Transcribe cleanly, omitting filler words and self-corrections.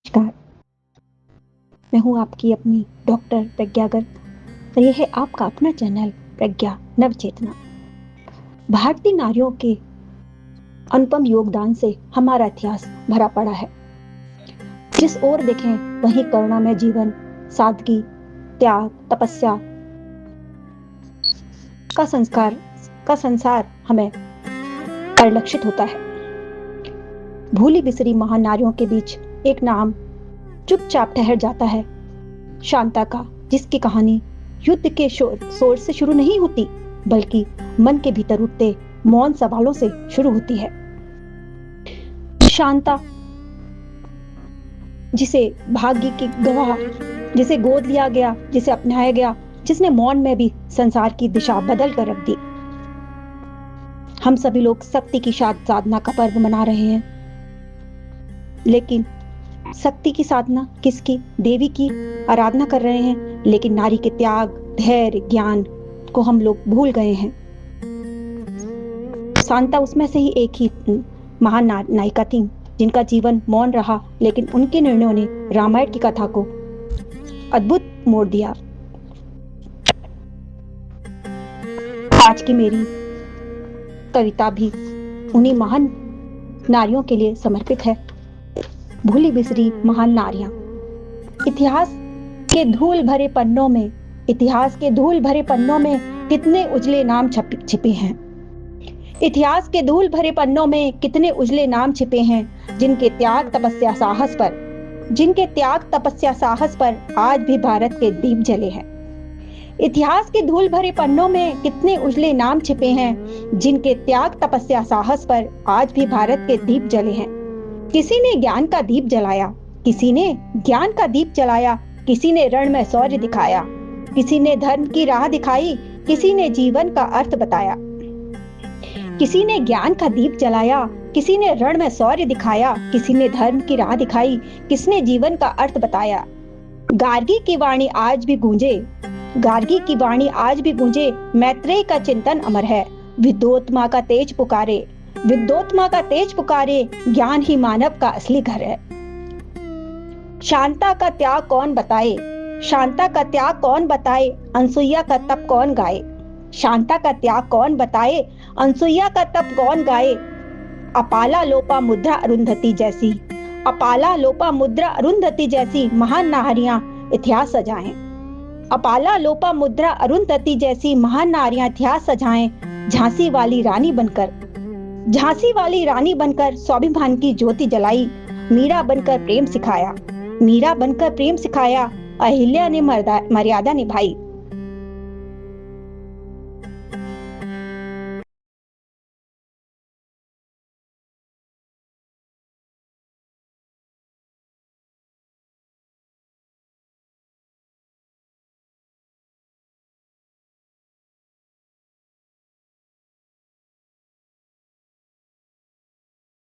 नमस्कार, मैं हूँ आपकी अपनी डॉक्टर प्रज्ञा गर्ग और यह है आपका अपना चैनल प्रज्ञा नवचेतना। भारतीय नारियों के अनुपम योगदान से हमारा इतिहास भरा पड़ा है। जिस ओर देखें वहीं करुणामय जीवन, सादगी, त्याग, तपस्या का संसार हमें परिलक्षित होता है। भूली बिसरी महान नारियों के बीच एक नाम चुपचाप ठहर जाता है, शांता का, जिसकी कहानी युद्ध के शोर से शुरू नहीं होती बल्कि मन के भीतर उठते मौन सवालों से शुरू होती है। शांता, जिसे भाग्य की गवाह, जिसे गोद लिया गया, जिसे अपनाया गया, जिसने मौन में भी संसार की दिशा बदल कर रख दी। हम सभी लोग शक्ति की साधना का पर्व मना रहे हैं, लेकिन शक्ति की साधना किसकी? देवी की आराधना कर रहे हैं, लेकिन नारी के त्याग, धैर्य, ज्ञान को हम लोग भूल गए हैं। शांता उसमें से ही एक ही महान नायिका थी जिनका जीवन मौन रहा, लेकिन उनके निर्णयों ने रामायण की कथा को अद्भुत मोड़ दिया। आज की मेरी कविता भी उन्हीं महान नारियों के लिए समर्पित है। भूली बिसरी महान नारियां। इतिहास के धूल भरे पन्नों में कितने उजले नाम छिपे हैं। इतिहास के धूल भरे पन्नों में कितने उजले नाम छिपे हैं, जिनके त्याग तपस्या साहस पर आज भी भारत के दीप जले हैं। इतिहास के धूल भरे पन्नों में कितने उजले नाम छिपे हैं, जिनके त्याग तपस्या साहस पर आज भी भारत के दीप जले हैं। किसी ने ज्ञान का दीप जलाया, किसी ने रण में शौर्य दिखाया, किसी ने धर्म की राह दिखाई, किसी ने जीवन का अर्थ बताया। किसी ने ज्ञान का दीप जलाया, किसी ने रण में शौर्य दिखाया, किसी ने धर्म की राह दिखाई, किसने जीवन का अर्थ बताया। गार्गी की वाणी आज भी गूंजे, मैत्रेय का चिंतन अमर है। विद्वोत्मा का तेज पुकारे, ज्ञान ही मानव का असली घर है। शांता का त्याग कौन बताए, अनसुईया का तप कौन गाए। शांता का त्याग कौन बताए, अनसुईया का तप कौन गाए। अपाला लोपा मुद्रा अरुंधति जैसी महान नारियां इतिहास सजाएं। अपाला लोपा मुद्रा अरुंधति जैसी महान नारियां इतिहास सजाएं। झांसी वाली रानी बनकर स्वाभिमान की ज्योति जलाई। मीरा बनकर प्रेम सिखाया, अहिल्या ने मर्यादा निभाई।